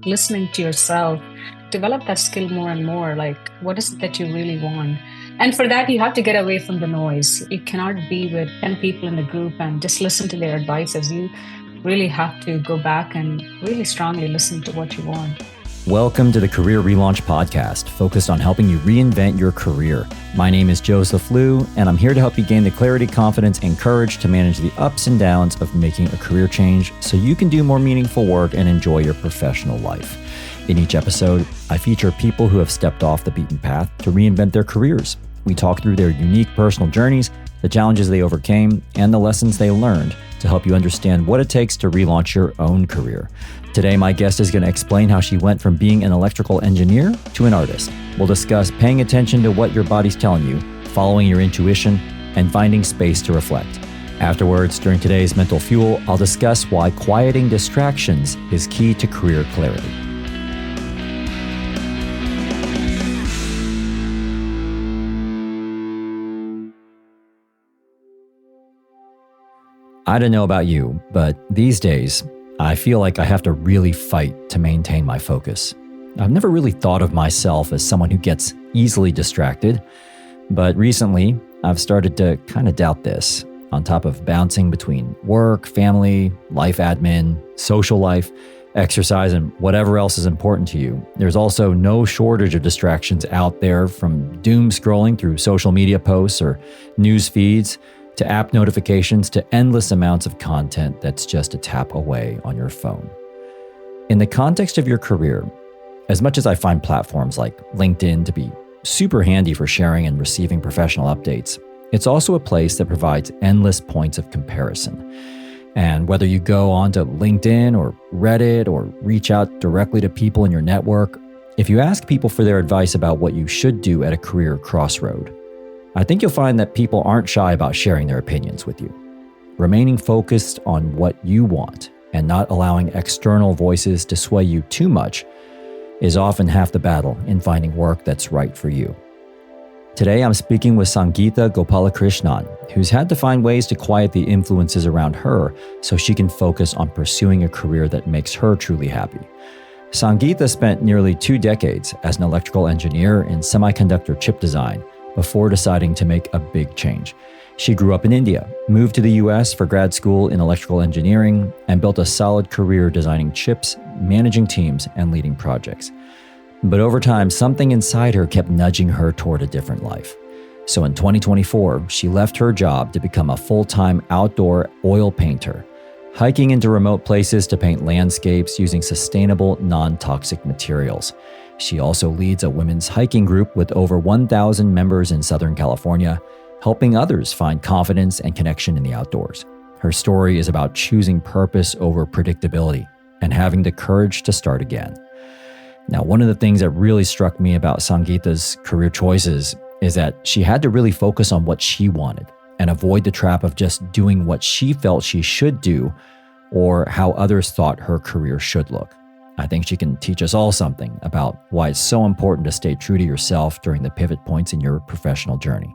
listening to yourself, develop that skill more and more. Like, what is it that you really want? And for that, you have to get away from the noise. You cannot be with 10 people in the group and just listen to their advices. You really have to go back and really strongly listen to what you want. Welcome to the Career Relaunch podcast, focused on helping you reinvent your career. My name is Joseph Liu, and I'm here to help you gain the clarity, confidence, and courage to manage the ups and downs of making a career change so you can do more meaningful work and enjoy your professional life. In each episode, I feature people who have stepped off the beaten path to reinvent their careers. We talk through their unique personal journeys, the challenges they overcame, and the lessons they learned to help you understand what it takes to relaunch your own career. Today, my guest is going to explain how she went from being an electrical engineer to an artist. We'll discuss paying attention to what your body's telling you, following your intuition, and finding space to reflect. Afterwards, during today's Mental Fuel, I'll discuss why quieting distractions is key to career clarity. I don't know about you, but these days, I feel like I have to really fight to maintain my focus. I've never really thought of myself as someone who gets easily distracted, but recently I've started to kind of doubt this. On top of bouncing between work, family, life admin, social life, exercise, and whatever else is important to you, there's also no shortage of distractions out there, from doom scrolling through social media posts or news feeds, to app notifications, to endless amounts of content that's just a tap away on your phone. In the context of your career, as much as I find platforms like LinkedIn to be super handy for sharing and receiving professional updates, it's also a place that provides endless points of comparison. And whether you go onto LinkedIn or Reddit or reach out directly to people in your network, if you ask people for their advice about what you should do at a career crossroad, I think you'll find that people aren't shy about sharing their opinions with you. Remaining focused on what you want and not allowing external voices to sway you too much is often half the battle in finding work that's right for you. Today, I'm speaking with Sangeetha Gopalakrishnan, who's had to find ways to quiet the influences around her so she can focus on pursuing a career that makes her truly happy. Sangeetha spent nearly 2 decades as an electrical engineer in semiconductor chip design before deciding to make a big change. She grew up in India, moved to the US for grad school in electrical engineering, and built a solid career designing chips, managing teams, and leading projects. But over time, something inside her kept nudging her toward a different life. So in 2024, she left her job to become a full-time outdoor oil painter, hiking into remote places to paint landscapes using sustainable, non-toxic materials. She also leads a women's hiking group with over 1,000 members in Southern California, helping others find confidence and connection in the outdoors. Her story is about choosing purpose over predictability and having the courage to start again. Now, one of the things that really struck me about Sangeetha's career choices is that she had to really focus on what she wanted and avoid the trap of just doing what she felt she should do or how others thought her career should look. I think she can teach us all something about why it's so important to stay true to yourself during the pivot points in your professional journey.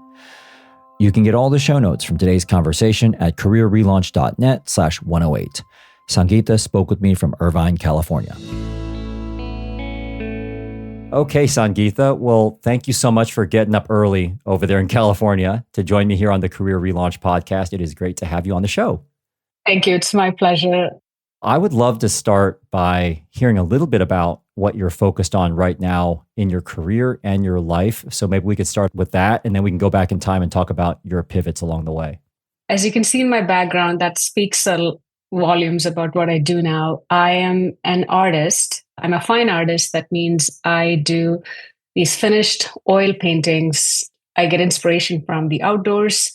You can get all the show notes from today's conversation at careerrelaunch.net/108. Sangeetha spoke with me from Irvine, California. Okay, Sangeetha. Well, thank you so much for getting up early over there in California to join me here on the Career Relaunch podcast. It is great to have you on the show. Thank you. It's my pleasure. I would love to start by hearing a little bit about what you're focused on right now in your career and your life. So maybe we could start with that, and then we can go back in time and talk about your pivots along the way. As you can see in my background, that speaks volumes about what I do now. I am an artist. I'm a fine artist. That means I do these finished oil paintings. I get inspiration from the outdoors.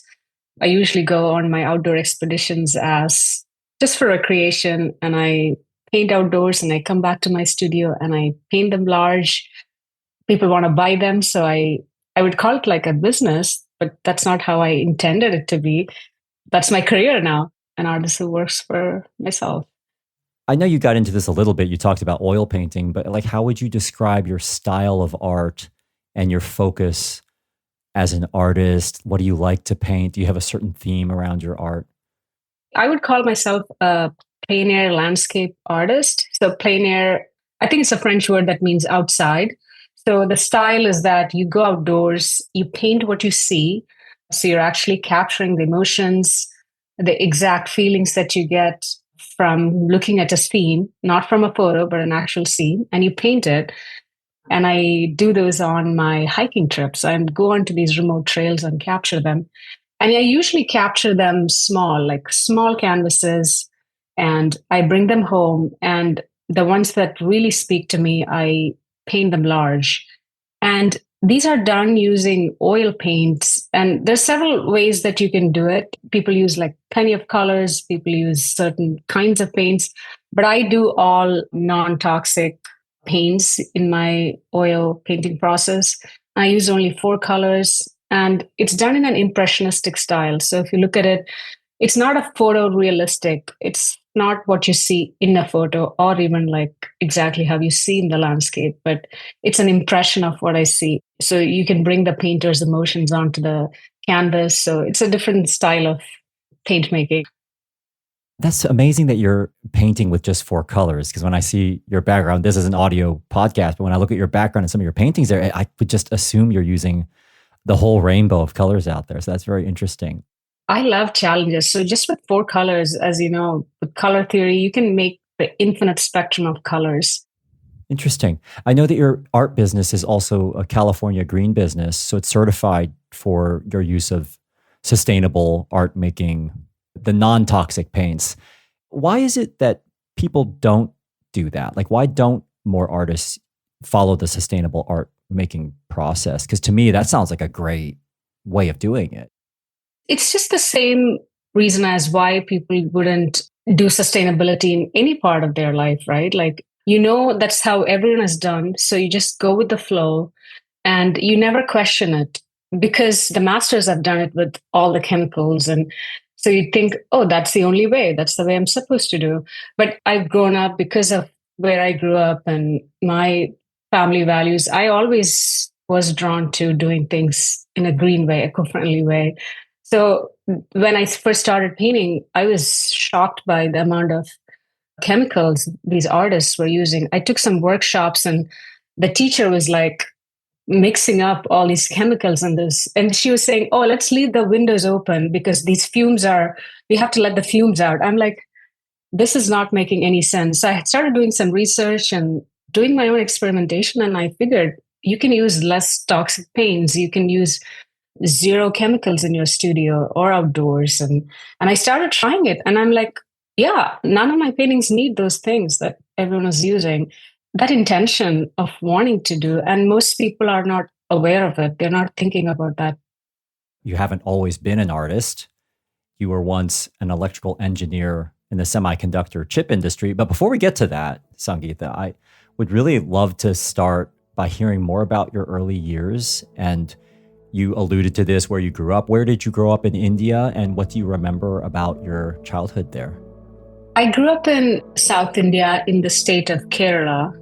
I usually go on my outdoor expeditions as just for recreation, and I paint outdoors, and I come back to my studio and I paint them large. People want to buy them. So I would call it like a business, but that's not how I intended it to be. That's my career now, an artist who works for myself. I know you got into this a little bit. You talked about oil painting, but how would you describe your style of art and your focus as an artist? What do you like to paint? Do you have a certain theme around your art? I would call myself a plein air landscape artist. So plein air I think it's a French word that means outside. So the style is that you go outdoors, you paint what you see. So you're actually capturing the emotions, the exact feelings that you get from looking at a scene, not from a photo, but an actual scene, and you paint it. And I do those on my hiking trips and go onto these remote trails and capture them. And I usually capture them small, like small canvases, and I bring them home. And the ones that really speak to me, I paint them large. And these are done using oil paints. And there's several ways that you can do it. People use like plenty of colors, people use certain kinds of paints, but I do all non-toxic paints in my oil painting process. I use only four colors and it's done in an impressionistic style. So if you look at it, it's not a photorealistic. It's not what you see in a photo or even like exactly how you see in the landscape, but it's an impression of what I see. So you can bring the painter's emotions onto the canvas. So it's a different style of paint making. That's amazing that you're painting with just four colors. Because when I see your background, this is an audio podcast, but when I look at your background and some of your paintings there, I would just assume you're using the whole rainbow of colors out there. So that's very interesting. I love challenges. So just with four colors, as you know, with color theory, you can make the infinite spectrum of colors. Interesting. I know that your art business is also a California green business. So it's certified for your use of sustainable art making, the non-toxic paints. Why is it that people don't do that? Like, why don't more artists follow the sustainable art making process? Because to me, that sounds like a great way of doing it. It's just the same reason as why people wouldn't do sustainability in any part of their life, right? Like, that's how everyone has done. So you just go with the flow and you never question it because the masters have done it with all the chemicals. And so you think, oh, that's the only way. That's the way I'm supposed to do. But I've grown up because of where I grew up and my family values. I always was drawn to doing things in a green way, eco-friendly way. So when I first started painting, I was shocked by the amount of chemicals these artists were using. I took some workshops and the teacher was like mixing up all these chemicals in this. And she was saying, oh, let's leave the windows open because we have to let the fumes out. I'm like, this is not making any sense. So I started doing some research and doing my own experimentation. And I figured you can use less toxic paints. You can use zero chemicals in your studio or outdoors. And I started trying it. And I'm like, yeah, none of my paintings need those things that everyone is using. That intention of wanting to do. And most people are not aware of it. They're not thinking about that. You haven't always been an artist. You were once an electrical engineer in the semiconductor chip industry. But before we get to that, Sangeetha, I would really love to start by hearing more about your early years. And you alluded to this, where you grew up. Where did you grow up in India? And what do you remember about your childhood there? I grew up in South India in the state of Kerala.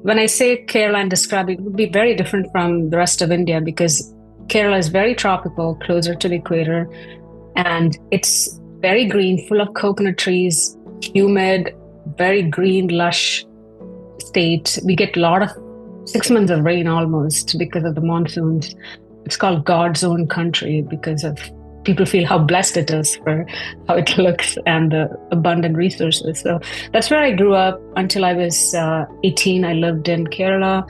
When I say Kerala and describe it, it would be very different from the rest of India because Kerala is very tropical, closer to the equator, and it's very green, full of coconut trees, humid, very green, lush state. We get a lot of 6 months of rain almost because of the monsoons. It's called God's own country because of people feel how blessed it is for how it looks and the abundant resources. So that's where I grew up until I was 18. I lived in Kerala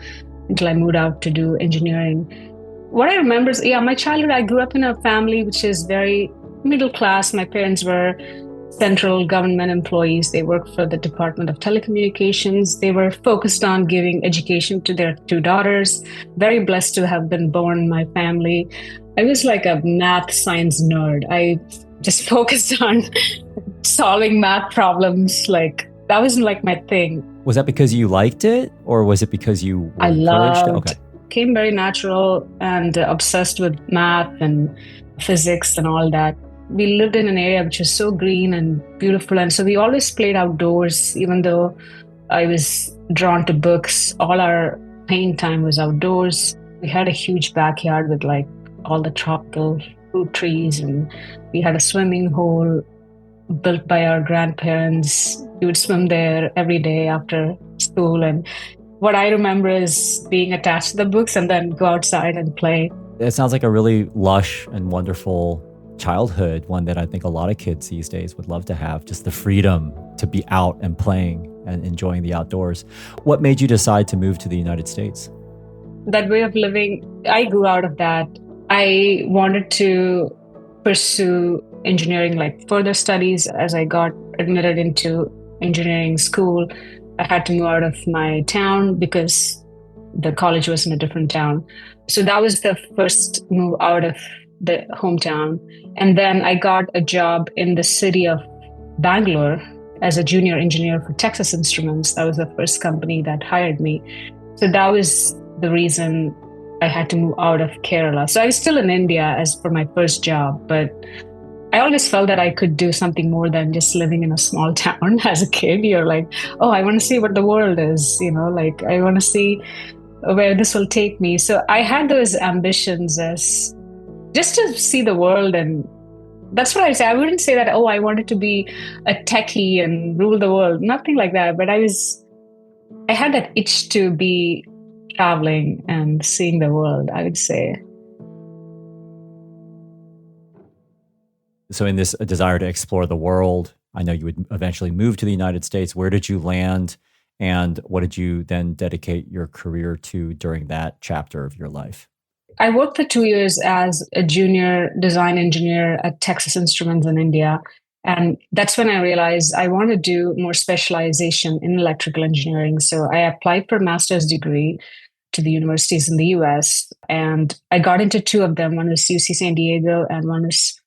until I moved out to do engineering. What I remember is, my childhood, I grew up in a family which is very middle class. My parents were central government employees. They worked for the Department of Telecommunications. They were focused on giving education to their two daughters. Very blessed to have been born in my family. I was like a math science nerd. I just focused on solving math problems. Like that wasn't like my thing. Was that because you liked it or was it because you were I encouraged? loved, came very natural and obsessed with math and physics and all that. We lived in an area which was so green and beautiful. And so we always played outdoors, even though I was drawn to books. All our playing time was outdoors. We had a huge backyard with like all the tropical fruit trees and we had a swimming hole. built by our grandparents. We would swim there every day after school. And what I remember is being attached to the books and then go outside and play. It sounds like a really lush and wonderful childhood, one that I think a lot of kids these days would love to have, just the freedom to be out and playing and enjoying the outdoors. What made you decide to move to the United States? That way of living, I grew out of that. I wanted to pursue engineering, like further studies. As I got admitted into engineering school, I had to move out of my town because the college was in a different town. So that was the first move out of the hometown. And then I got a job in the city of Bangalore as a junior engineer for Texas Instruments. That was the first company that hired me. So that was the reason I had to move out of Kerala. So I was still in India as for my first job, but I always felt that I could do something more than just living in a small town. As a kid, you're like, oh, I want to see what the world is, like I want to see where this will take me. So I had those ambitions as just to see the world. And that's what I say. I wouldn't say that, oh, I wanted to be a techie and rule the world. Nothing like that. But I had that itch to be traveling and seeing the world, I would say. So in this desire to explore the world, I know you would eventually move to the United States. Where did you land? And what did you then dedicate your career to during that chapter of your life? I worked for 2 years as a junior design engineer at Texas Instruments in India. And that's when I realized I want to do more specialization in electrical engineering. So I applied for a master's degree to the universities in the US. And I got into two of them. One is UC San Diego and one is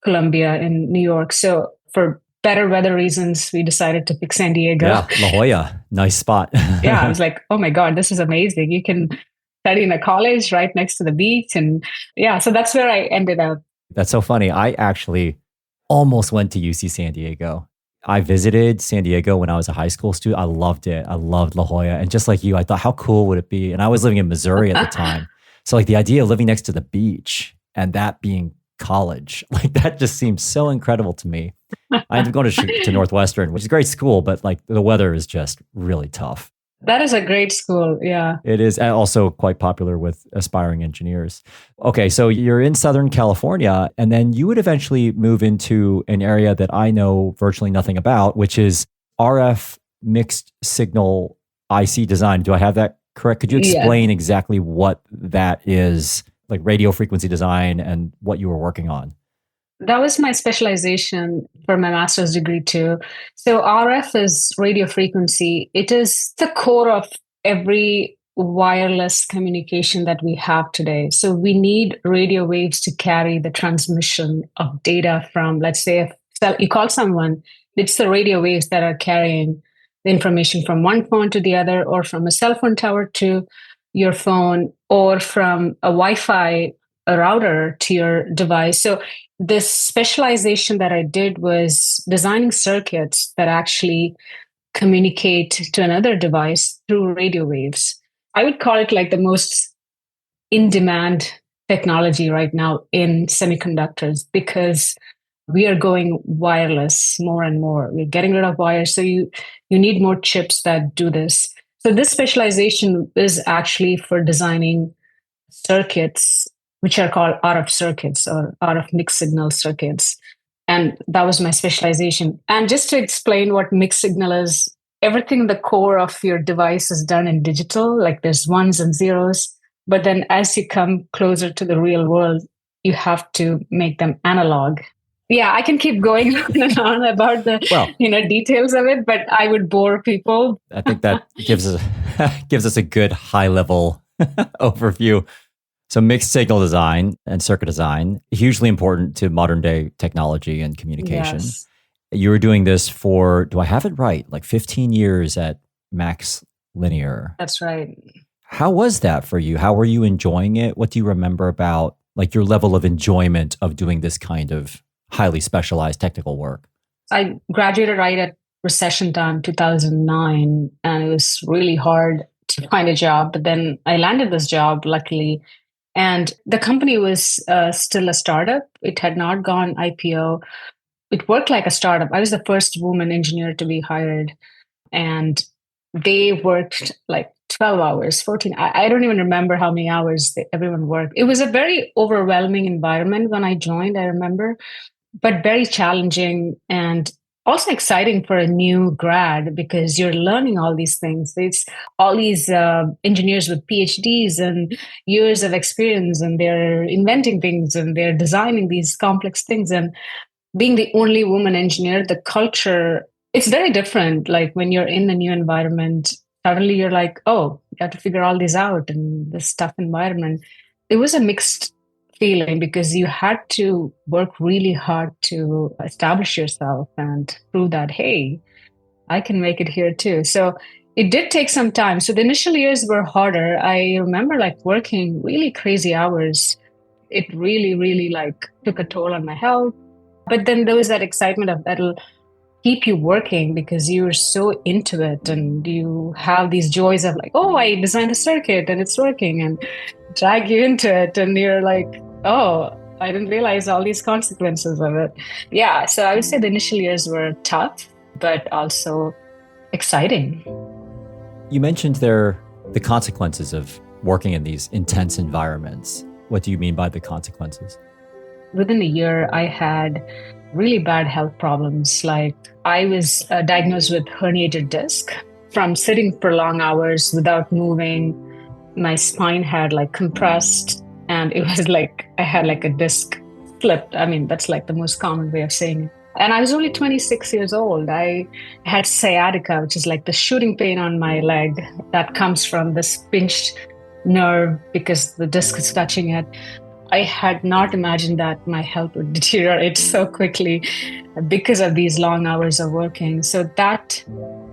Columbia in New York. So for better weather reasons, we decided to pick San Diego. Yeah, La Jolla, nice spot. Yeah, I was like, oh my God, this is amazing. You can study in a college right next to the beach. And yeah, so that's where I ended up. That's so funny. I actually almost went to UC San Diego. I visited San Diego when I was a high school student. I loved it. I loved La Jolla. And just like you, I thought, how cool would it be? And I was living in Missouri at the time. So like the idea of living next to the beach and that being college, like that just seems so incredible to me. I ended up going to Northwestern, which is a great school, but like the weather is just really tough. That is a great school. Yeah. It is also quite popular with aspiring engineers. Okay, so you're in Southern California, and then you would eventually move into an area that I know virtually nothing about, which is RF mixed signal IC design. Do I have that correct? Could you explain exactly what that is, like radio frequency design and what you were working on? That was my specialization for my master's degree too. So RF is radio frequency. It is the core of every wireless communication that we have today. So we need radio waves to carry the transmission of data from, let's say, if you call someone, it's the radio waves that are carrying the information from one phone to the other, or from a cell phone tower to your phone, or from a Wi-Fi a router to your device. So this specialization that I did was designing circuits that actually communicate to another device through radio waves. I would call it like the most in-demand technology right now in semiconductors, because we are going wireless more and more. We're getting rid of wires. So you need more chips that do this. So this specialization is actually for designing circuits which are called RF circuits or RF mixed signal circuits. And that was my specialization. And just to explain what mixed signal is, everything in the core of your device is done in digital, like there's ones and zeros. But then as you come closer to the real world, you have to make them analog. Yeah, I can keep going on and on about the details of it, but I would bore people. I think that gives us a good high level overview. So mixed signal design and circuit design, hugely important to modern day technology and communication. Yes. You were doing this for, do I have it right, like 15 years at Max Linear? That's right. How was that for you? How were you enjoying it? What do you remember about like your level of enjoyment of doing this kind of highly specialized technical work? I graduated right at recession time, 2009, and it was really hard to find a job. But then I landed this job, luckily. And the company was still a startup. It had not gone IPO. it worked like a startup. I was the first woman engineer to be hired, and they worked like 12 hours, 14. I don't even remember how many hours everyone worked. It was a very overwhelming environment when I joined, I remember, but very challenging and also exciting for a new grad because you're learning all these things. It's all these engineers with PhDs and years of experience, and they're inventing things and they're designing these complex things. And being the only woman engineer, the culture, it's very different. Like when you're in a new environment, suddenly you're like, oh, you have to figure all this out in this tough environment. It was a mixed feeling because you had to work really hard to establish yourself and prove that, hey, I can make it here too. So it did take some time. So the initial years were harder. I remember like working really crazy hours. It really, really like took a toll on my health. But then there was that excitement of that'll keep you working because you're so into it and you have these joys of like, oh, I designed a circuit and it's working, and drag you into it. And you're like, oh, I didn't realize all these consequences of it. Yeah. So I would say the initial years were tough, but also exciting. You mentioned there the consequences of working in these intense environments. What do you mean by the consequences? Within a year, I had really bad health problems. Like I was diagnosed with herniated disc from sitting for long hours without moving. My spine had like compressed, and it was like I had like a disc slipped. I mean, that's like the most common way of saying it. And I was only 26 years old. I had sciatica, which is like the shooting pain on my leg that comes from this pinched nerve because the disc is touching it. I had not imagined that my health would deteriorate so quickly because of these long hours of working. So that,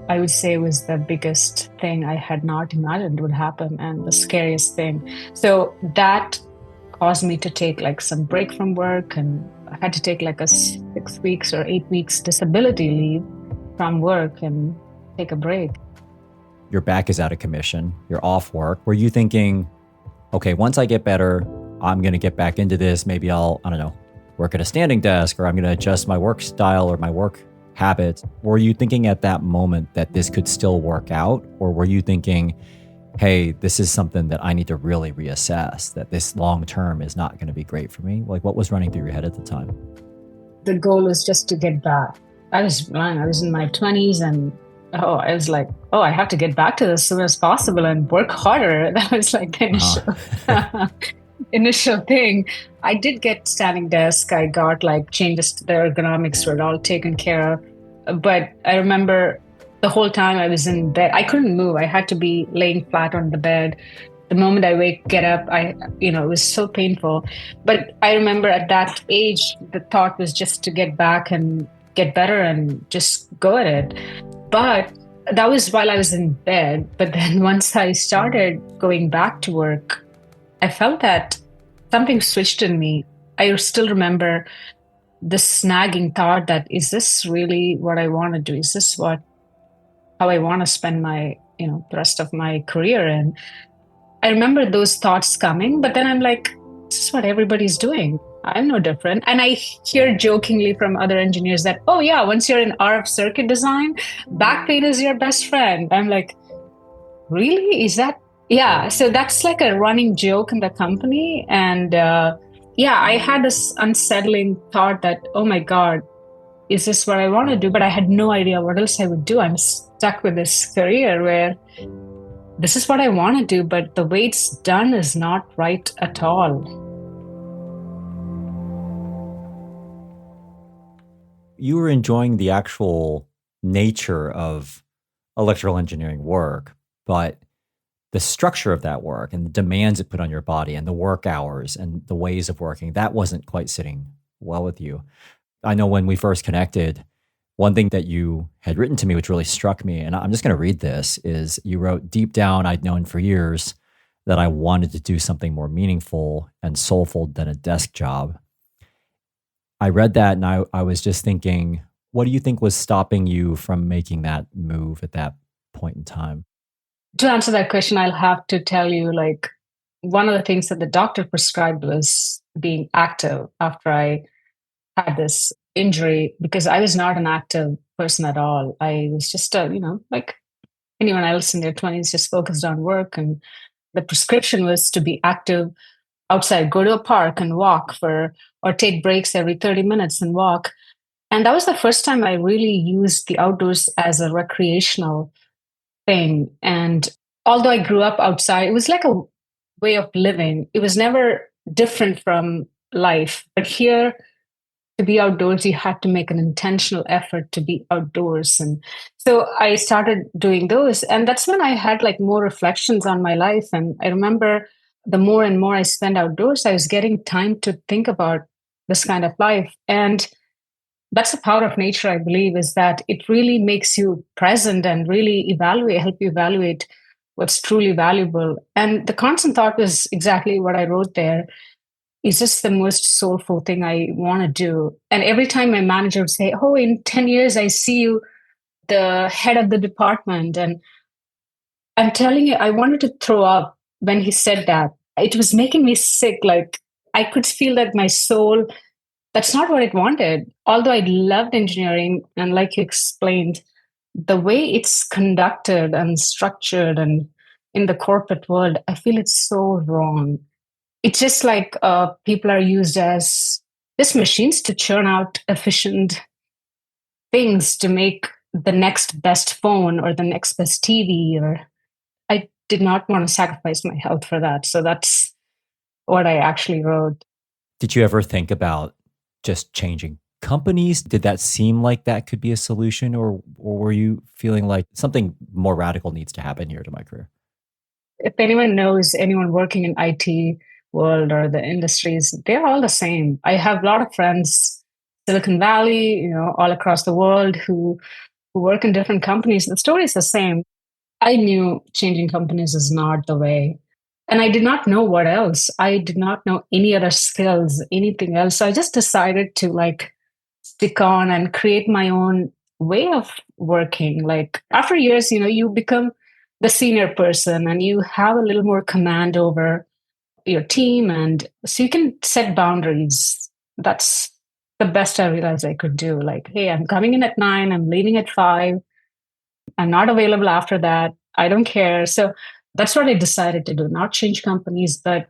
I would say, was the biggest thing I had not imagined would happen and the scariest thing. So that caused me to take like some break from work, and I had to take like a 6 weeks or 8 weeks disability leave from work and take a break. Your back is out of commission. You're off work. Were you thinking, okay, once I get better, I'm going to get back into this. Maybe I'll, I don't know, work at a standing desk, or I'm going to adjust my work style or my work habits. Were you thinking at that moment that this could still work out? Or were you thinking, hey, this is something that I need to really reassess, that this long term is not going to be great for me? Like, what was running through your head at the time? The goal was just to get back. I was in my 20s, and I was like, oh, I have to get back to this as soon as possible and work harder. That was like the initial thing. I did get standing desk. I got like changes to the ergonomics were all taken care of. But I remember the whole time I was in bed, I couldn't move. I had to be laying flat on the bed. The moment I get up, it was so painful. But I remember at that age, the thought was just to get back and get better and just go at it. But that was while I was in bed. But then once I started going back to work, I felt that something switched in me. I still remember this nagging thought that, is this really what I want to do? Is this how I want to spend my, the rest of my career? And I remember those thoughts coming, but then I'm like, this is what everybody's doing. I'm no different. And I hear jokingly from other engineers that, oh yeah, once you're in RF circuit design, back pain is your best friend. I'm like, really? Is that? Yeah. So that's like a running joke in the company. And I had this unsettling thought that, oh my God, is this what I want to do? But I had no idea what else I would do. I'm stuck with this career where this is what I want to do, but the way it's done is not right at all. You were enjoying the actual nature of electrical engineering work, but the structure of that work and the demands it put on your body and the work hours and the ways of working, that wasn't quite sitting well with you. I know when we first connected, one thing that you had written to me, which really struck me, and I'm just going to read this, is you wrote, deep down, I'd known for years that I wanted to do something more meaningful and soulful than a desk job. I read that and I was just thinking, what do you think was stopping you from making that move at that point in time? To answer that question, I'll have to tell you, like, one of the things that the doctor prescribed was being active after I had this injury because I was not an active person at all. I was just, like anyone else in their 20s, just focused on work. And the prescription was to be active outside, go to a park and walk or take breaks every 30 minutes and walk. And that was the first time I really used the outdoors as a recreational thing. And although I grew up outside, it was like a way of living. It was never different from life. But here, to be outdoors, you had to make an intentional effort to be outdoors. And so I started doing those. And that's when I had like more reflections on my life. And I remember the more and more I spent outdoors, I was getting time to think about this kind of life. And that's the power of nature, I believe, is that it really makes you present and really help you evaluate what's truly valuable. And the constant thought was exactly what I wrote there. It's just the most soulful thing I want to do. And every time my manager would say, "Oh, in 10 years, I see you the head of the department." And I'm telling you, I wanted to throw up when he said that. It was making me sick. Like I could feel that my soul, that's not what it wanted. Although I loved engineering, and like you explained, the way it's conducted and structured and in the corporate world, I feel it's so wrong. It's just like people are used as just machines to churn out efficient things to make the next best phone or the next best TV. Or I did not want to sacrifice my health for that. So that's what I actually wrote. Did you ever think about just changing companies? Did that seem like that could be a solution, or were you feeling like something more radical needs to happen here to my career? If anyone knows anyone working in IT world or the industries, they're all the same. I have a lot of friends, Silicon Valley, all across the world who work in different companies. The story is the same. I knew changing companies is not the way. And I did not know what else. I did not know any other skills, anything else. So I just decided to like stick on and create my own way of working. Like after years, you become the senior person and you have a little more command over your team. And so you can set boundaries. That's the best I realized I could do. Like, hey, I'm coming in at 9, I'm leaving at 5. I'm not available after that. I don't care. So that's what I decided to do. Not change companies, but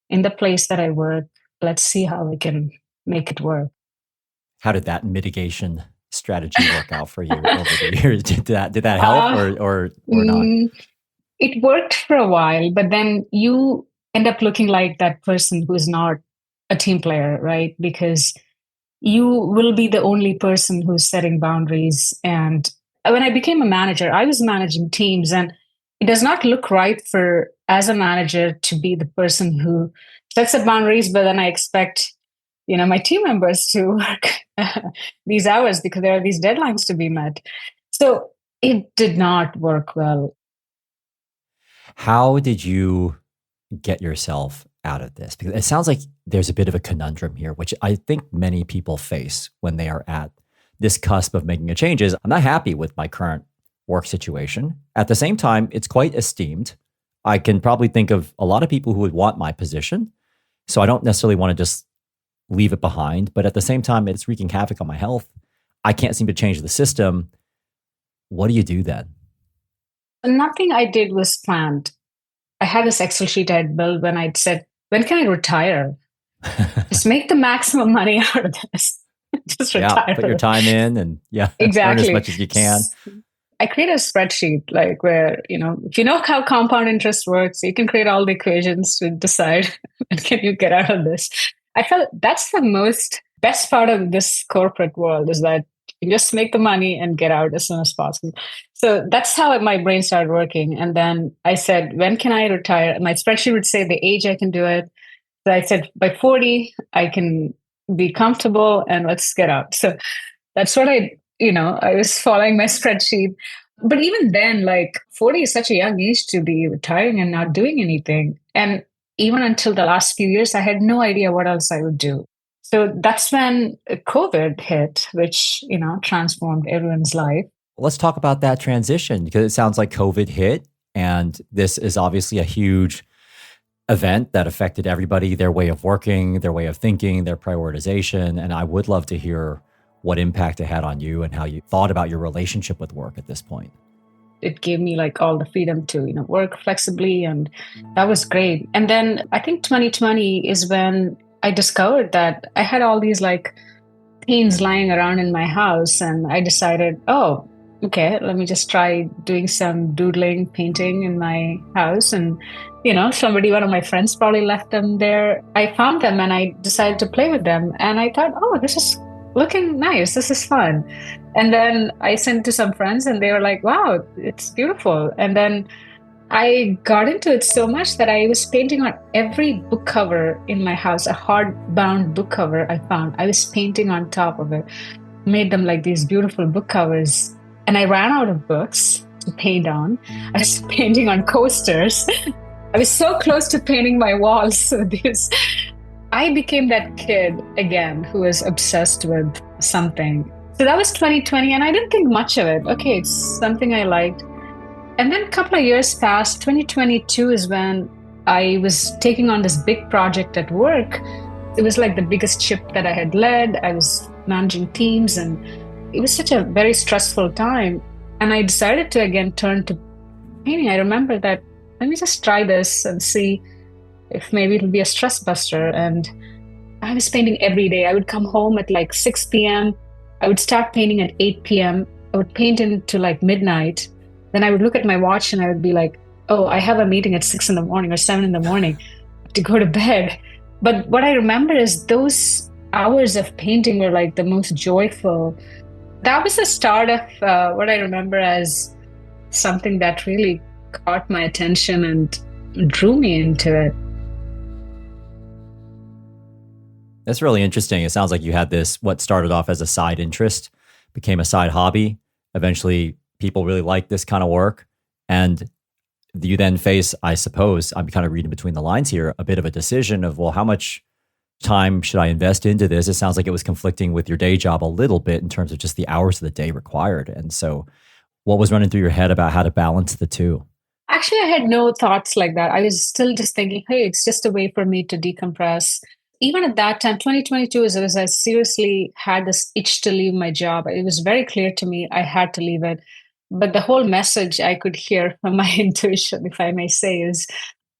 in the place that I work, let's see how we can make it work. How did that mitigation strategy work out for you over the years? Did that help or not? It worked for a while, but then you end up looking like that person who's not a team player, right? Because you will be the only person who's setting boundaries. And when I became a manager, I was managing teams, and it does not look right for as a manager to be the person who sets the boundaries, but then I expect my team members to work these hours because there are these deadlines to be met. So it did not work well. How did you get yourself out of this? Because it sounds like there's a bit of a conundrum here, which I think many people face when they are at this cusp of making a change. Is I'm not happy with my current work situation. At the same time, it's quite esteemed. I can probably think of a lot of people who would want my position. So I don't necessarily want to just leave it behind. But at the same time, it's wreaking havoc on my health. I can't seem to change the system. What do you do then? Nothing I did was planned. I had this Excel sheet I'd built when I'd said, when can I retire? Just make the maximum money out of this. Just retire. Yeah, put your time in and exactly. earn as much as you can. I create a spreadsheet like where, if you know how compound interest works, you can create all the equations to decide when can you get out of this. I felt that's the best part of this corporate world is that you just make the money and get out as soon as possible. So that's how my brain started working. And then I said, when can I retire? My spreadsheet would say the age I can do it. So I said, by 40, I can be comfortable and let's get out. So that's what I was following my spreadsheet. But even then, like 40 is such a young age to be retiring and not doing anything. And even until the last few years, I had no idea what else I would do. So that's when COVID hit, which, transformed everyone's life. Let's talk about that transition because it sounds like COVID hit. And this is obviously a huge event that affected everybody, their way of working, their way of thinking, their prioritization. And I would love to hear what impact it had on you and how you thought about your relationship with work at this point. It gave me like all the freedom to, work flexibly, and that was great. And then I think 2020 is when I discovered that I had all these like paints lying around in my house, and I decided, oh, okay, let me just try doing some doodling, painting in my house. And one of my friends probably left them there. I found them and I decided to play with them, and I thought, oh, this is looking nice, this is fun. And then I sent it to some friends and they were like, wow, it's beautiful. And then I got into it so much that I was painting on every book cover in my house, a hardbound book cover I found. I was painting on top of it, made them like these beautiful book covers. And I ran out of books to paint on. I was painting on coasters. I was so close to painting my walls. So I became that kid again who was obsessed with something. So that was 2020, and I didn't think much of it. Okay, it's something I liked. And then a couple of years passed. 2022 is when I was taking on this big project at work. It was like the biggest ship that I had led. I was managing teams, and it was such a very stressful time. And I decided to again turn to painting. I remember that, let me just try this and see if maybe it'll be a stress buster. And I was painting every day. I would come home at like 6 p.m. I would start painting at 8 p.m. I would paint into like midnight. Then I would look at my watch and I would be like, oh, I have a meeting at 6 in the morning or 7 in the morning to go to bed. But what I remember is those hours of painting were like the most joyful. That was the start of what I remember as something that really caught my attention and drew me into it. That's really interesting. It sounds like you had this, what started off as a side interest, became a side hobby. Eventually, people really like this kind of work. And you then face, I suppose, I'm kind of reading between the lines here, a bit of a decision of, well, how much time should I invest into this? It sounds like it was conflicting with your day job a little bit in terms of just the hours of the day required. And so what was running through your head about how to balance the two? Actually, I had no thoughts like that. I was still just thinking, hey, it's just a way for me to decompress. Even at that time, 2022, as I seriously had this itch to leave my job. It was very clear to me I had to leave it. But the whole message I could hear from my intuition, if I may say, is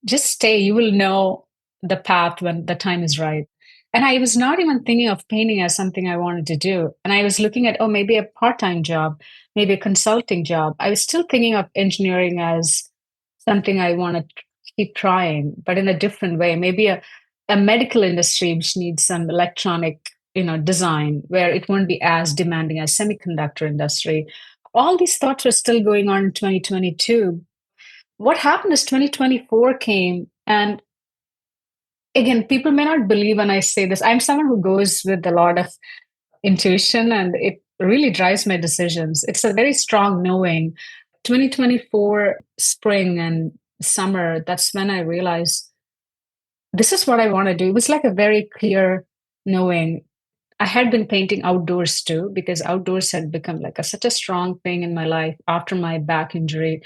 just stay. You will know the path when the time is right. And I was not even thinking of painting as something I wanted to do. And I was looking at, oh, maybe a part time job, maybe a consulting job. I was still thinking of engineering as something I want to keep trying, but in a different way. Maybe a medical industry which needs some electronic, design where it won't be as demanding as semiconductor industry. All these thoughts were still going on in 2022. What happened is 2024 came, and again, people may not believe when I say this. I'm someone who goes with a lot of intuition, and it really drives my decisions. It's a very strong knowing. 2024 spring and summer, that's when I realized this is what I want to do. It was like a very clear knowing. I had been painting outdoors too, because outdoors had become like such a strong thing in my life after my back injury.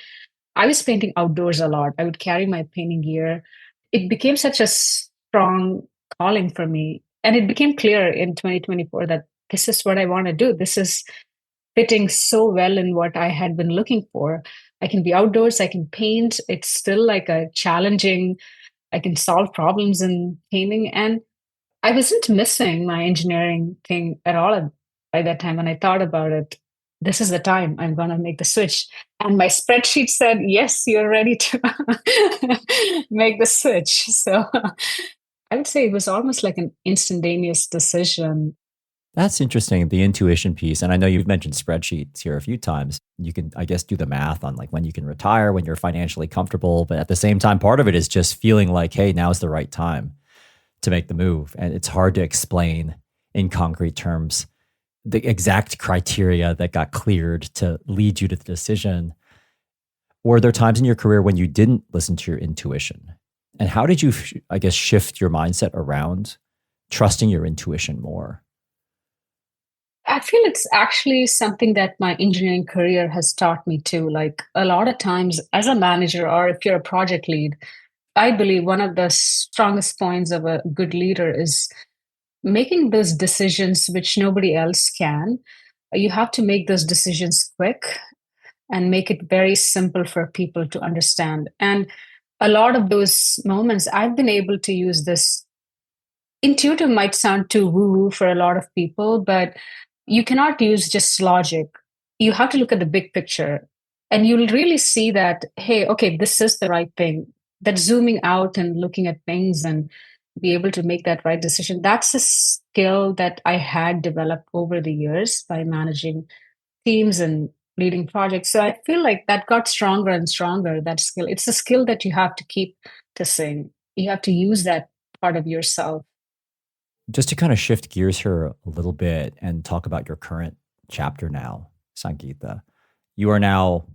I was painting outdoors a lot. I would carry my painting gear. It became such a strong calling for me. And it became clear in 2024 that this is what I want to do. This is fitting so well in what I had been looking for. I can be outdoors, I can paint. It's still like a challenging, I can solve problems in painting. And I wasn't missing my engineering thing at all by that time. When I thought about it, this is the time I'm going to make the switch. And my spreadsheet said, yes, you're ready to make the switch. So I would say it was almost like an instantaneous decision. That's interesting, the intuition piece. And I know you've mentioned spreadsheets here a few times. You can, I guess, do the math on like when you can retire, when you're financially comfortable. But at the same time, part of it is just feeling like, hey, now's the right time to make the move. And it's hard to explain in concrete terms the exact criteria that got cleared to lead you to the decision. Were there times in your career when you didn't listen to your intuition? And how did you, I guess, shift your mindset around trusting your intuition more? I feel it's actually something that my engineering career has taught me too. Like a lot of times as a manager, or if you're a project lead, I believe one of the strongest points of a good leader is making those decisions which nobody else can. You have to make those decisions quick and make it very simple for people to understand. And a lot of those moments, I've been able to use this. Intuitive might sound too woo woo for a lot of people, but you cannot use just logic. You have to look at the big picture and you'll really see that, hey, okay, this is the right thing. That zooming out and looking at things and be able to make that right decision, that's a skill that I had developed over the years by managing teams and leading projects. So I feel like that got stronger and stronger, that skill. It's a skill that you have to keep to sing. You have to use that part of yourself. Just to kind of shift gears here a little bit and talk about your current chapter now, Sangeetha. You are now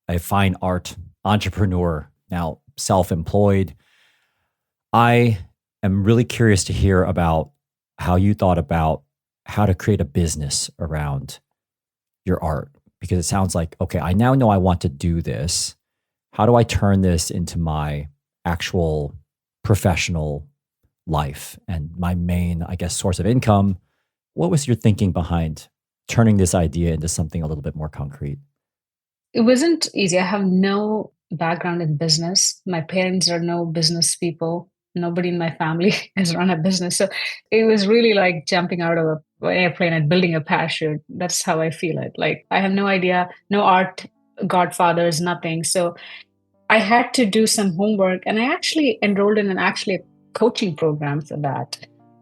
a fine art entrepreneur, now self employed. I am really curious to hear about how you thought about how to create a business around your art, because it sounds like, okay, I now know I want to do this. How do I turn this into my actual professional life and my main, I guess, source of income? What was your thinking behind turning this idea into something a little bit more concrete? It wasn't easy. I have no background in business. My parents are no business people. Nobody in my family has run a business. So it was really like jumping out of an airplane and building a parachute. That's how I feel it. Like I have no idea, no art godfathers, nothing. So I had to do some homework and I actually enrolled in a coaching program for that,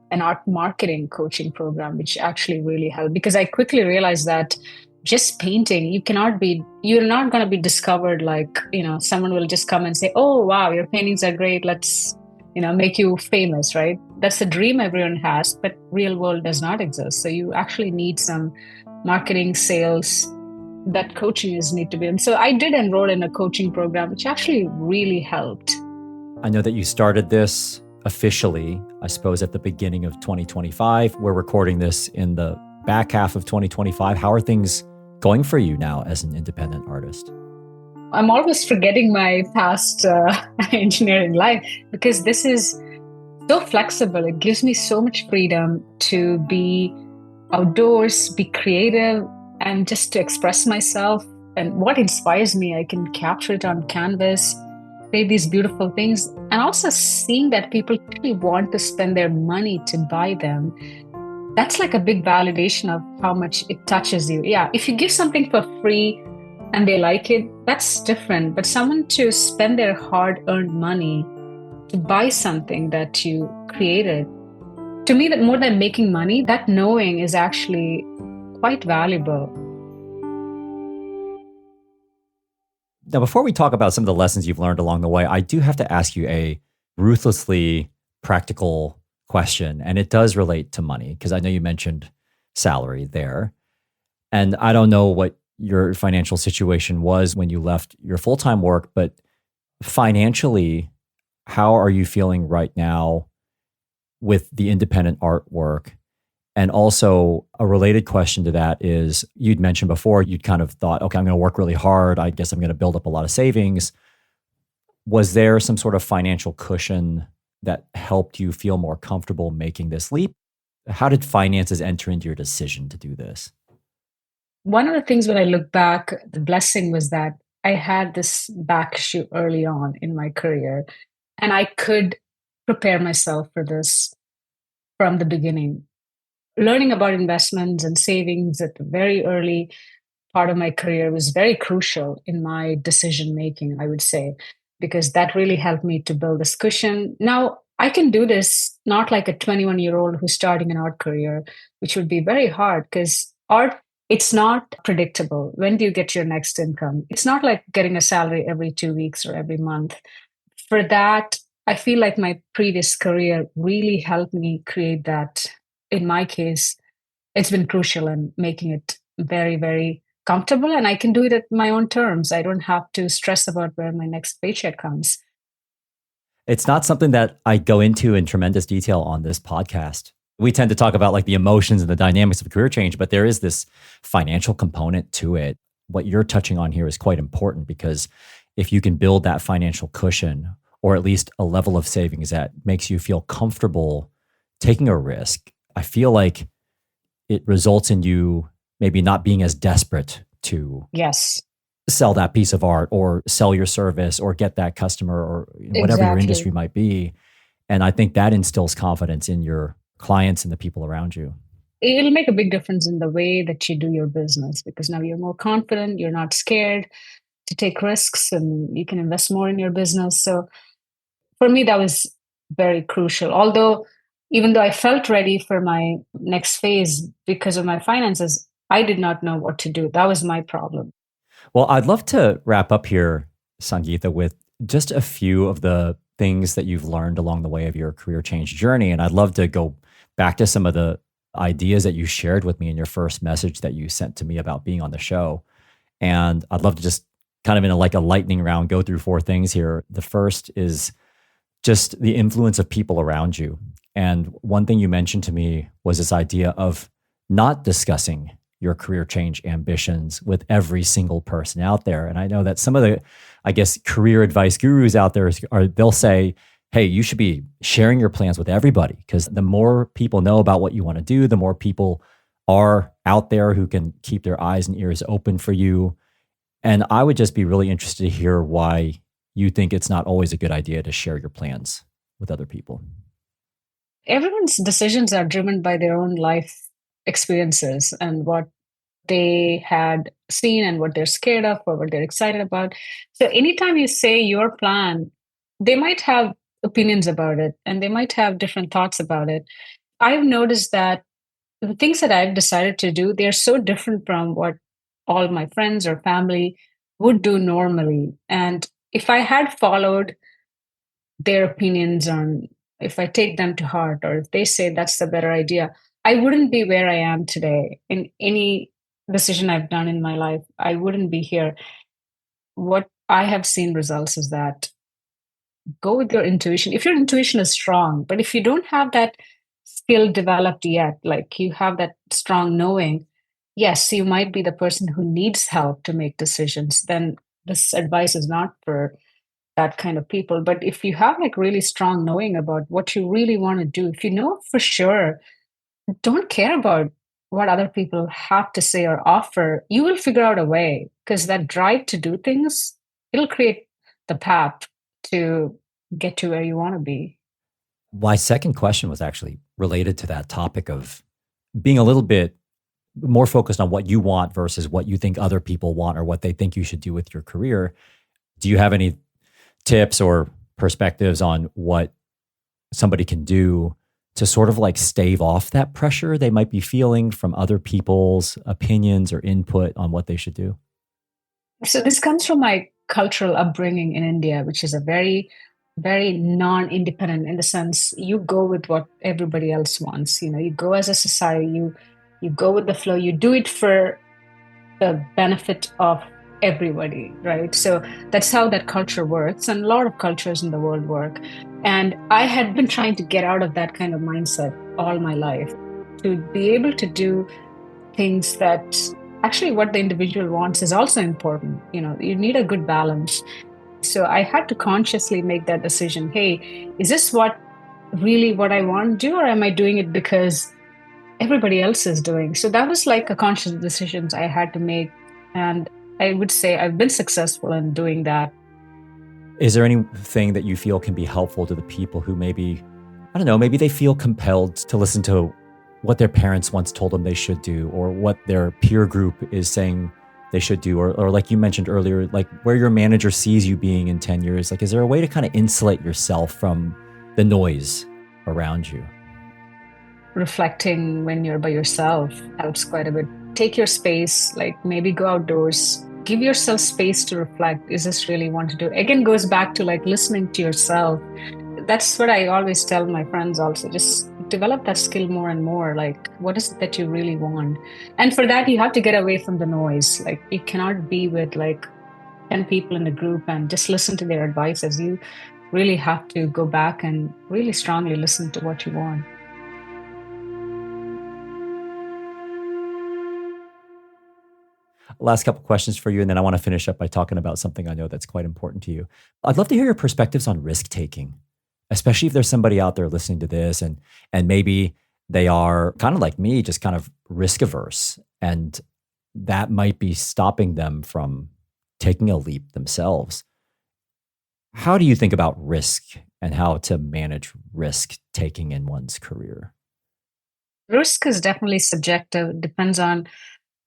an art marketing coaching program, which actually really helped because I quickly realized that just painting, you're not going to be discovered like, someone will just come and say, oh, wow, your paintings are great. Let's, make you famous, right? That's the dream everyone has, but real world does not exist. So you actually need some marketing, sales, that coaching is need to be. And so I did enroll in a coaching program, which actually really helped. I know that you started this officially, I suppose, at the beginning of 2025. We're recording this in the back half of 2025. How are things going for you now as an independent artist? I'm always forgetting my past engineering life because this is so flexible. It gives me so much freedom to be outdoors, be creative, and just to express myself. And what inspires me, I can capture it on canvas, create these beautiful things, and also seeing that people really want to spend their money to buy them. That's like a big validation of how much it touches you. Yeah, if you give something for free and they like it, that's different. But someone to spend their hard-earned money to buy something that you created, to me, that more than making money, that knowing is actually quite valuable. Now, before we talk about some of the lessons you've learned along the way, I do have to ask you a ruthlessly practical question, and it does relate to money because I know you mentioned salary there. And I don't know what your financial situation was when you left your full-time work, but financially, how are you feeling right now with the independent artwork? And also a related question to that is, you'd mentioned before, you'd kind of thought, okay, I'm going to work really hard. I guess I'm going to build up a lot of savings. Was there some sort of financial cushion that helped you feel more comfortable making this leap? How did finances enter into your decision to do this? One of the things when I look back, the blessing was that I had this back issue early on in my career, and I could prepare myself for this from the beginning. Learning about investments and savings at the very early part of my career was very crucial in my decision making, I would say, because that really helped me to build this cushion. Now, I can do this not like a 21-year-old who's starting an art career, which would be very hard because art, it's not predictable. When do you get your next income? It's not like getting a salary every 2 weeks or every month. For that, I feel like my previous career really helped me create that. In my case, it's been crucial in making it very, very comfortable. And I can do it at my own terms. I don't have to stress about where my next paycheck comes. It's not something that I go into in tremendous detail on this podcast. We tend to talk about like the emotions and the dynamics of career change, but there is this financial component to it. What you're touching on here is quite important because if you can build that financial cushion or at least a level of savings that makes you feel comfortable taking a risk, I feel like it results in you maybe not being as desperate to Yes, sell that piece of art or sell your service or get that customer or whatever your industry exactly. might be. And I think that instills confidence in your clients and the people around you. It'll make a big difference in the way that you do your business because now you're more confident, you're not scared to take risks, and you can invest more in your business. So for me, that was very crucial. Although, even though I felt ready for my next phase because of my finances, I did not know what to do. That was my problem. Well, I'd love to wrap up here, Sangeetha, with just a few of the things that you've learned along the way of your career change journey. And I'd love to go back to some of the ideas that you shared with me in your first message that you sent to me about being on the show. And I'd love to just kind of in like a lightning round go through four things here. The first is just the influence of people around you. And one thing you mentioned to me was this idea of not discussing your career change ambitions with every single person out there. And I know that some of the, I guess, career advice gurus out there they'll say, hey, you should be sharing your plans with everybody because the more people know about what you want to do, the more people are out there who can keep their eyes and ears open for you. And I would just be really interested to hear why you think it's not always a good idea to share your plans with other people. Everyone's decisions are driven by their own life experiences and what they had seen and what they're scared of or what they're excited about. So anytime you say your plan, they might have opinions about it and they might have different thoughts about it. I've noticed that the things that I've decided to do, they're so different from what all my friends or family would do normally. And if I had followed their opinions on, if I take them to heart or if they say that's the better idea, I wouldn't be where I am today in any decision I've done in my life. I wouldn't be here. What I have seen results is that go with your intuition. If your intuition is strong, but if you don't have that skill developed yet, like you have that strong knowing, yes, you might be the person who needs help to make decisions. Then this advice is not for that kind of people. But if you have like really strong knowing about what you really want to do, if you know for sure, don't care about what other people have to say or offer, you will figure out a way because that drive to do things, it'll create the path to get to where you want to be. My second question was actually related to that topic of being a little bit more focused on what you want versus what you think other people want or what they think you should do with your career. Do you have any tips or perspectives on what somebody can do to sort of like stave off that pressure they might be feeling from other people's opinions or input on what they should do? So this comes from my cultural upbringing in India, which is a very, very non-independent in the sense you go with what everybody else wants. You know, you go as a society, you go with the flow, you do it for the benefit of everybody, right? So that's how that culture works. And a lot of cultures in the world work. And I had been trying to get out of that kind of mindset all my life to be able to do things that actually what the individual wants is also important. You know, you need a good balance. So I had to consciously make that decision. Hey, is this what I want to do, or am I doing it because everybody else is doing? So that was like a conscious decision I had to make. And I would say I've been successful in doing that. Is there anything that you feel can be helpful to the people who maybe, I don't know, maybe they feel compelled to listen to what their parents once told them they should do or what their peer group is saying they should do? Or like you mentioned earlier, like where your manager sees you being in 10 years, like, is there a way to kind of insulate yourself from the noise around you? Reflecting when you're by yourself helps quite a bit. Take your space, like maybe go outdoors, give yourself space to reflect. Is this really want to do? Again, goes back to like listening to yourself. That's what I always tell my friends also. Just develop that skill more and more. Like, what is it that you really want? And for that, you have to get away from the noise. Like, you cannot be with like 10 people in the group and just listen to their advices. You really have to go back and really strongly listen to what you want. Last couple questions for you, and then I want to finish up by talking about something I know that's quite important to you. I'd love to hear your perspectives on risk taking, especially if there's somebody out there listening to this and maybe they are kind of like me, just kind of risk averse. And that might be stopping them from taking a leap themselves. How do you think about risk and how to manage risk taking in one's career? Risk is definitely subjective. It depends on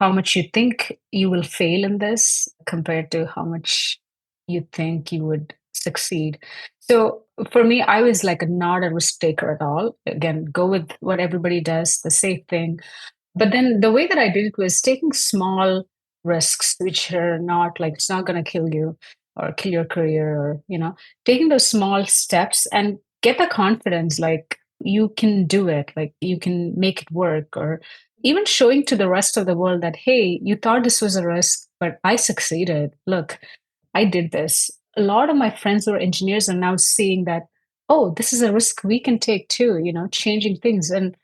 how much you think you will fail in this compared to how much you think you would succeed. So for me, I was like not a risk taker at all. Again, go with what everybody does, the safe thing. But then the way that I did it was taking small risks, which are not like it's not going to kill you or kill your career, or, taking those small steps and get the confidence like you can do it, like you can make it work, or even showing to the rest of the world that, hey, you thought this was a risk, but I succeeded. Look, I did this. A lot of my friends who are engineers are now seeing that, oh, this is a risk we can take too, changing things. And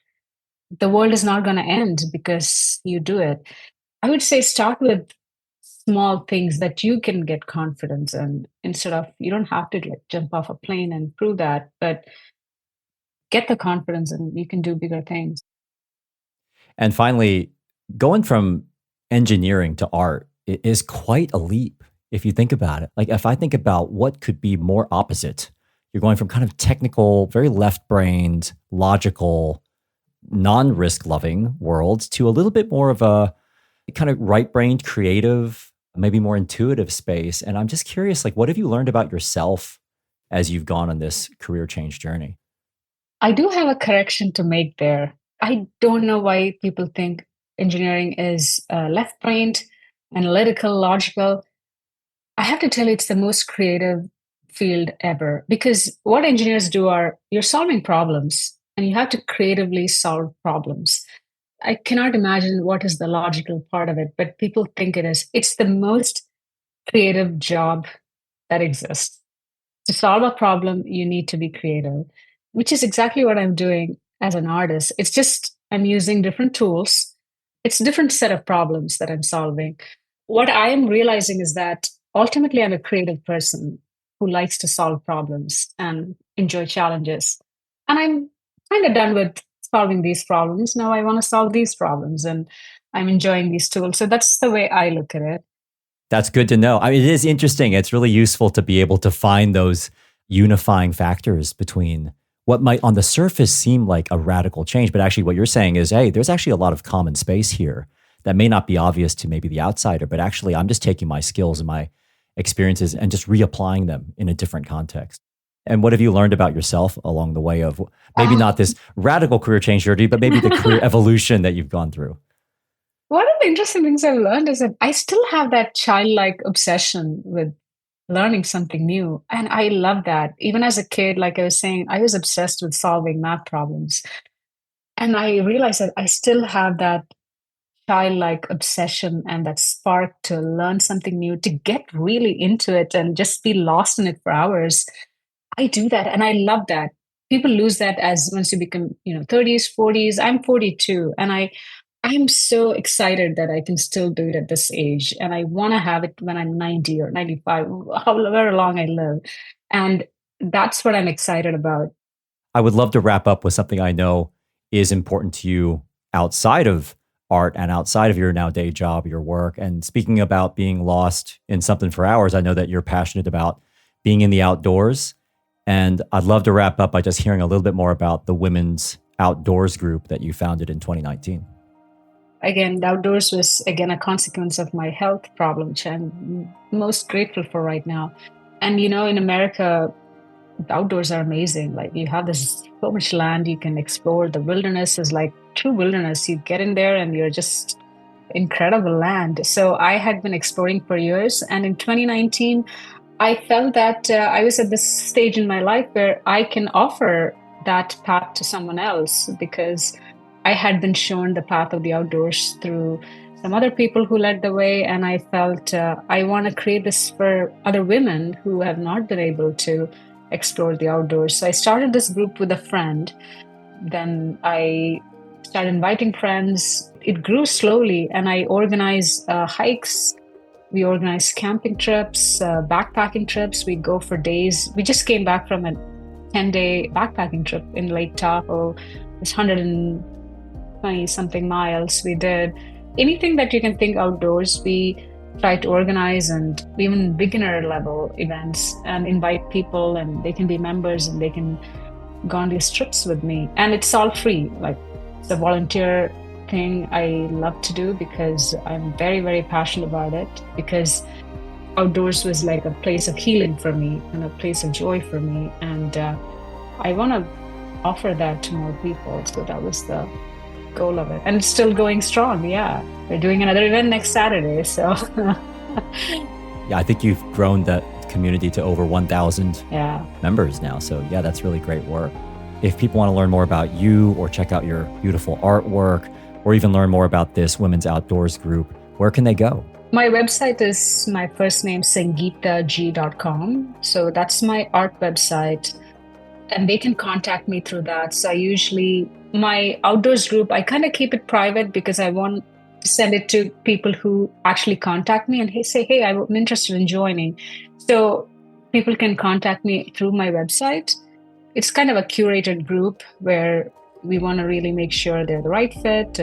the world is not going to end because you do it. I would say start with small things that you can get confidence in instead of you don't have to like jump off a plane and prove that, but get the confidence and you can do bigger things. And finally, going from engineering to art is quite a leap if you think about it. Like, if I think about what could be more opposite, you're going from kind of technical, very left brained, logical, non risk loving world to a little bit more of a kind of right brained, creative, maybe more intuitive space. And I'm just curious, like, what have you learned about yourself as you've gone on this career change journey? I do have a correction to make there. I don't know why people think engineering is left brained, analytical, logical. I have to tell you, it's the most creative field ever because what engineers do are you're solving problems and you have to creatively solve problems. I cannot imagine what is the logical part of it, but people think it is. It's the most creative job that exists. To solve a problem, you need to be creative, which is exactly what I'm doing as an artist. It's just I'm using different tools. It's a different set of problems that I'm solving. What I am realizing is that ultimately I'm a creative person who likes to solve problems and enjoy challenges. And I'm kind of done with solving these problems. Now I want to solve these problems and I'm enjoying these tools. So that's the way I look at it. That's good to know. I mean, it is interesting. It's really useful to be able to find those unifying factors between what might on the surface seem like a radical change, but actually what you're saying is, hey, there's actually a lot of common space here that may not be obvious to maybe the outsider, but actually I'm just taking my skills and my experiences and just reapplying them in a different context. And what have you learned about yourself along the way of maybe not this radical career change journey, but maybe the career evolution that you've gone through? One of the interesting things I've learned is that I still have that childlike obsession with learning something new. And I love that. Even as a kid, like I was saying, I was obsessed with solving math problems. And I realized that I still have that childlike obsession and that spark to learn something new, to get really into it and just be lost in it for hours. I do that and I love that. People lose that as once you become, 30s, 40s. I'm 42 and I'm so excited that I can still do it at this age. And I want to have it when I'm 90 or 95, however long I live. And that's what I'm excited about. I would love to wrap up with something I know is important to you outside of art and outside of your now day job, your work. And speaking about being lost in something for hours, I know that you're passionate about being in the outdoors. And I'd love to wrap up by just hearing a little bit more about the women's outdoors group that you founded in 2019. Again, the outdoors was again a consequence of my health problem, which I'm most grateful for right now. And in America, the outdoors are amazing. Like you have this so much land you can explore. The wilderness is like true wilderness. You get in there and you're just incredible land. So I had been exploring for years, and in 2019, I felt that I was at this stage in my life where I can offer that path to someone else because I had been shown the path of the outdoors through some other people who led the way. And I felt I want to create this for other women who have not been able to explore the outdoors. So I started this group with a friend. Then I started inviting friends. It grew slowly, and I organized hikes. We organized camping trips, backpacking trips. We go for days. We just came back from a 10-day backpacking trip in Lake Tahoe. It's 120 something miles we did. Anything that you can think outdoors, we try to organize, and even beginner level events, and invite people, and they can be members and they can go on these trips with me. And it's all free. Like, it's a volunteer thing I love to do because I'm very, very passionate about it, because outdoors was like a place of healing for me and a place of joy for me. And I want to offer that to more people. So that was the goal of it. And it's still going strong. Yeah. We're doing another event next Saturday. So Yeah, I think you've grown that community to over 1,000 yeah. members now. So yeah, that's really great work. If people want to learn more about you or check out your beautiful artwork or even learn more about this women's outdoors group, where can they go? My website is my first name, sangeethag.com. So that's my art website, and they can contact me through that. So my outdoors group, I kind of keep it private because I want to send it to people who actually contact me and say, hey, I'm interested in joining. So people can contact me through my website. It's kind of a curated group where we want to really make sure they're the right fit,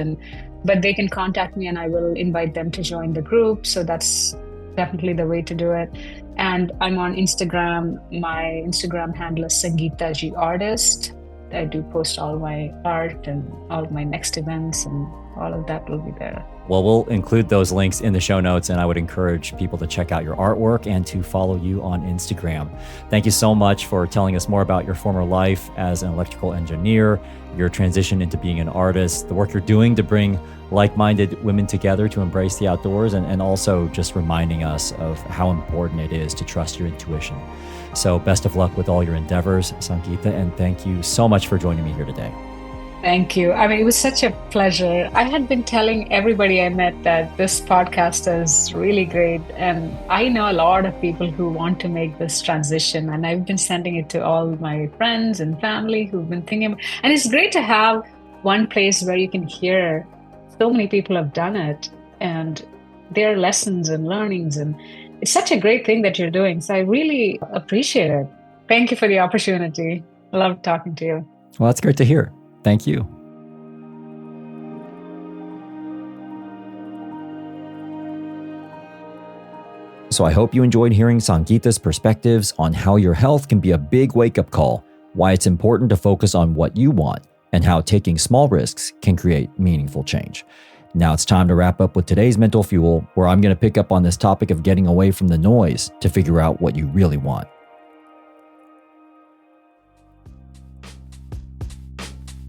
but they can contact me and I will invite them to join the group. So that's definitely the way to do it. And I'm on Instagram. My Instagram handle is Sangeetha G Artist. I do post all my art and all my next events, and all of that will be there. Well, we'll include those links in the show notes, and I would encourage people to check out your artwork and to follow you on Instagram. Thank you so much for telling us more about your former life as an electrical engineer, your transition into being an artist, the work you're doing to bring like-minded women together to embrace the outdoors, and also just reminding us of how important it is to trust your intuition. So best of luck with all your endeavors, Sangeetha, and thank you so much for joining me here today. Thank you. I mean, it was such a pleasure. I had been telling everybody I met that this podcast is really great. And I know a lot of people who want to make this transition. And I've been sending it to all my friends and family who've been thinking. And it's great to have one place where you can hear so many people have done it and their lessons and learnings. And it's such a great thing that you're doing. So I really appreciate it. Thank you for the opportunity. I love talking to you. Well, that's great to hear. Thank you. So I hope you enjoyed hearing Sangeetha's perspectives on how your health can be a big wake-up call, why it's important to focus on what you want, and how taking small risks can create meaningful change. Now it's time to wrap up with today's Mental Fuel, where I'm going to pick up on this topic of getting away from the noise to figure out what you really want.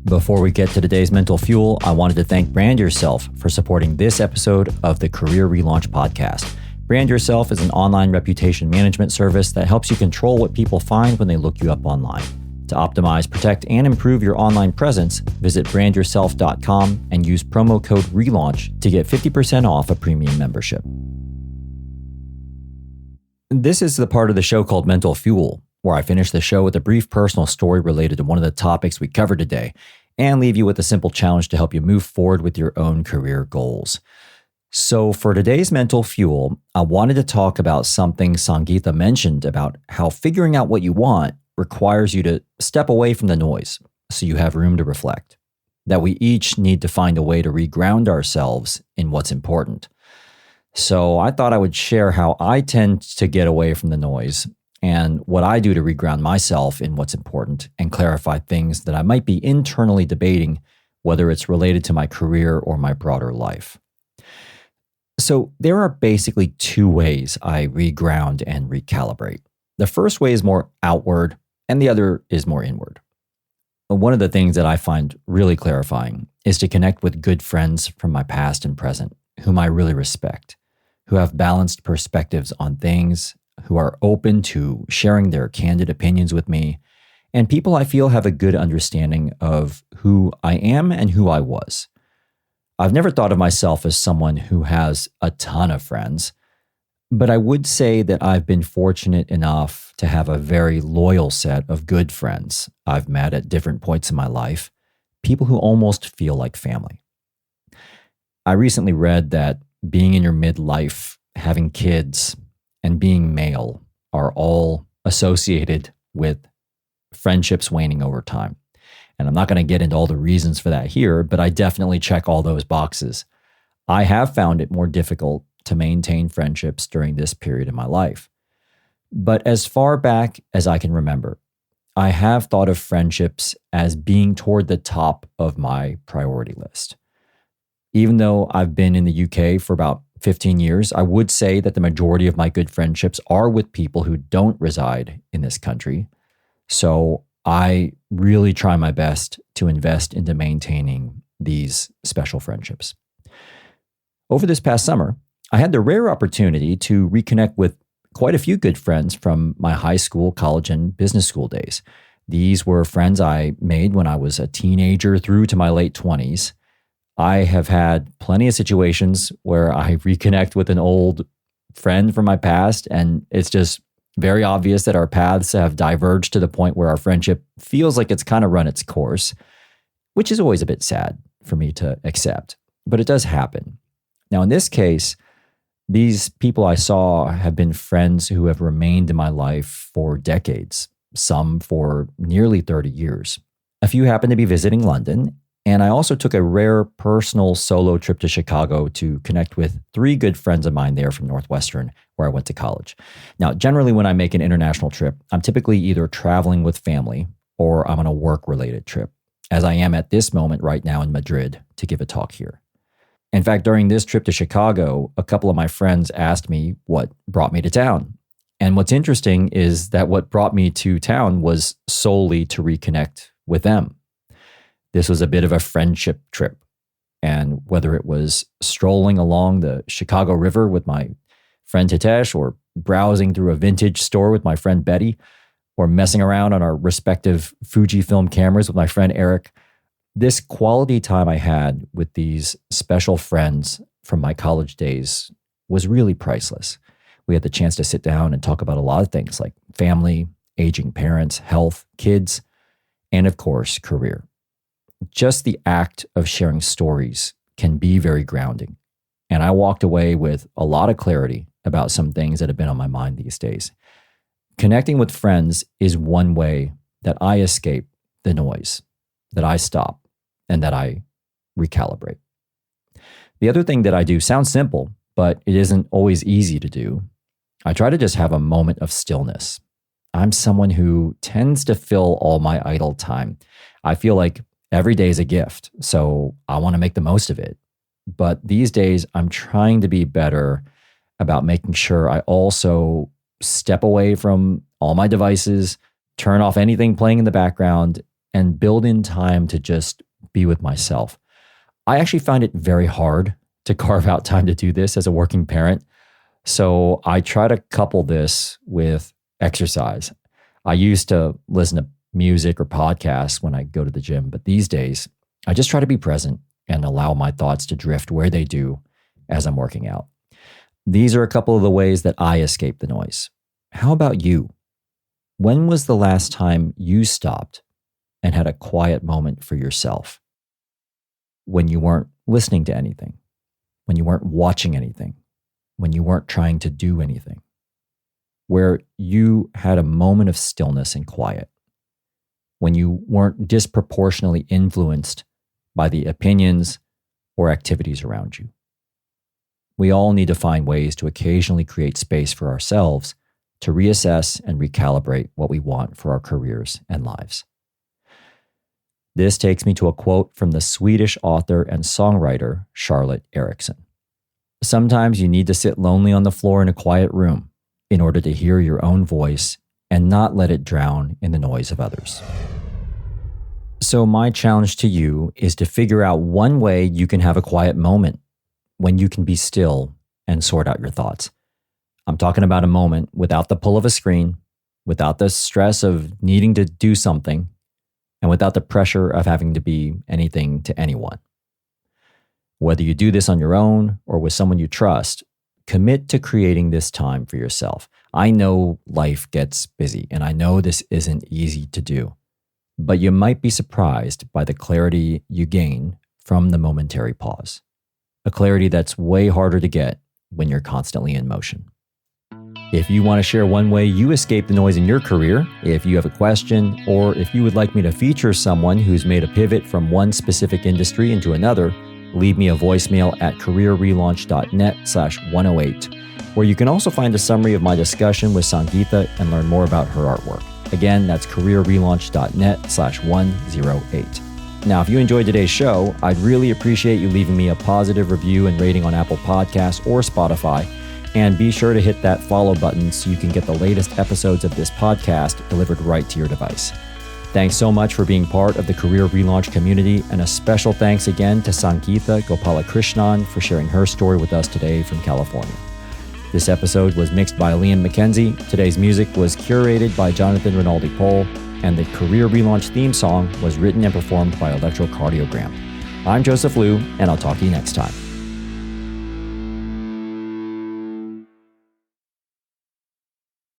Before we get to today's Mental Fuel, I wanted to thank Brand Yourself for supporting this episode of the Career Relaunch podcast. Brand Yourself is an online reputation management service that helps you control what people find when they look you up online. To optimize, protect, and improve your online presence, visit brandyourself.com and use promo code RELAUNCH to get 50% off a premium membership. This is the part of the show called Mental Fuel, where I finish the show with a brief personal story related to one of the topics we covered today and leave you with a simple challenge to help you move forward with your own career goals. So for today's Mental Fuel, I wanted to talk about something Sangeetha mentioned about how figuring out what you want requires you to step away from the noise so you have room to reflect, that we each need to find a way to reground ourselves in what's important. So I thought I would share how I tend to get away from the noise and what I do to reground myself in what's important and clarify things that I might be internally debating, whether it's related to my career or my broader life. So there are basically two ways I reground and recalibrate. The first way is more outward, and the other is more inward. One of the things that I find really clarifying is to connect with good friends from my past and present, whom I really respect, who have balanced perspectives on things, who are open to sharing their candid opinions with me, and people I feel have a good understanding of who I am and who I was. I've never thought of myself as someone who has a ton of friends, but I would say that I've been fortunate enough to have a very loyal set of good friends I've met at different points in my life, people who almost feel like family. I recently read that being in your midlife, having kids, and being male are all associated with friendships waning over time. And I'm not going to get into all the reasons for that here, but I definitely check all those boxes. I have found it more difficult to maintain friendships during this period in my life. But as far back as I can remember, I have thought of friendships as being toward the top of my priority list. Even though I've been in the UK for about 15 years, I would say that the majority of my good friendships are with people who don't reside in this country. So I really try my best to invest into maintaining these special friendships. Over this past summer, I had the rare opportunity to reconnect with quite a few good friends from my high school, college, and business school days. These were friends I made when I was a teenager through to my late 20s. I have had plenty of situations where I reconnect with an old friend from my past, and it's just very obvious that our paths have diverged to the point where our friendship feels like it's kind of run its course, which is always a bit sad for me to accept, but it does happen. Now, in this case, these people I saw have been friends who have remained in my life for decades, some for nearly 30 years. A few happened to be visiting London, and I also took a rare personal solo trip to Chicago to connect with 3 good friends of mine there from Northwestern, where I went to college. Now, generally when I make an international trip, I'm typically either traveling with family or I'm on a work-related trip, as I am at this moment right now in Madrid to give a talk here. In fact, during this trip to Chicago, a couple of my friends asked me what brought me to town. And what's interesting is that what brought me to town was solely to reconnect with them. This was a bit of a friendship trip. And whether it was strolling along the Chicago River with my friend Hitesh, or browsing through a vintage store with my friend Betty, or messing around on our respective Fujifilm cameras with my friend Eric, this quality time I had with these special friends from my college days was really priceless. We had the chance to sit down and talk about a lot of things like family, aging parents, health, kids, and of course, career. Just the act of sharing stories can be very grounding. And I walked away with a lot of clarity about some things that have been on my mind these days. Connecting with friends is one way that I escape the noise, that I stop, and that I recalibrate. The other thing that I do sounds simple, but it isn't always easy to do. I try to just have a moment of stillness. I'm someone who tends to fill all my idle time. I feel like every day is a gift, so I want to make the most of it. But these days, I'm trying to be better about making sure I also step away from all my devices, turn off anything playing in the background, and build in time to just be with myself. I actually find it very hard to carve out time to do this as a working parent. So I try to couple this with exercise. I used to listen to music or podcasts when I go to the gym, but these days I just try to be present and allow my thoughts to drift where they do as I'm working out. These are a couple of the ways that I escape the noise. How about you? When was the last time you stopped and had a quiet moment for yourself? When you weren't listening to anything, when you weren't watching anything, when you weren't trying to do anything, where you had a moment of stillness and quiet, when you weren't disproportionately influenced by the opinions or activities around you. We all need to find ways to occasionally create space for ourselves to reassess and recalibrate what we want for our careers and lives. This takes me to a quote from the Swedish author and songwriter Charlotte Eriksson. Sometimes you need to sit lonely on the floor in a quiet room in order to hear your own voice and not let it drown in the noise of others. So my challenge to you is to figure out one way you can have a quiet moment when you can be still and sort out your thoughts. I'm talking about a moment without the pull of a screen, without the stress of needing to do something, and without the pressure of having to be anything to anyone. Whether you do this on your own or with someone you trust, commit to creating this time for yourself. I know life gets busy, and I know this isn't easy to do, but you might be surprised by the clarity you gain from the momentary pause. A clarity that's way harder to get when you're constantly in motion. If you want to share one way you escape the noise in your career, if you have a question, or if you would like me to feature someone who's made a pivot from one specific industry into another, leave me a voicemail at careerrelaunch.net/108, where you can also find a summary of my discussion with Sangeetha and learn more about her artwork. Again, that's careerrelaunch.net/108. Now, if you enjoyed today's show, I'd really appreciate you leaving me a positive review and rating on Apple Podcasts or Spotify. And be sure to hit that follow button so you can get the latest episodes of this podcast delivered right to your device. Thanks so much for being part of the Career Relaunch community, and a special thanks again to Sangeetha Gopalakrishnan for sharing her story with us today from California. This episode was mixed by Liam McKenzie. Today's music was curated by Jonathan Rinaldi-Pole, and the Career Relaunch theme song was written and performed by Electrocardiogram. I'm Joseph Liu, and I'll talk to you next time.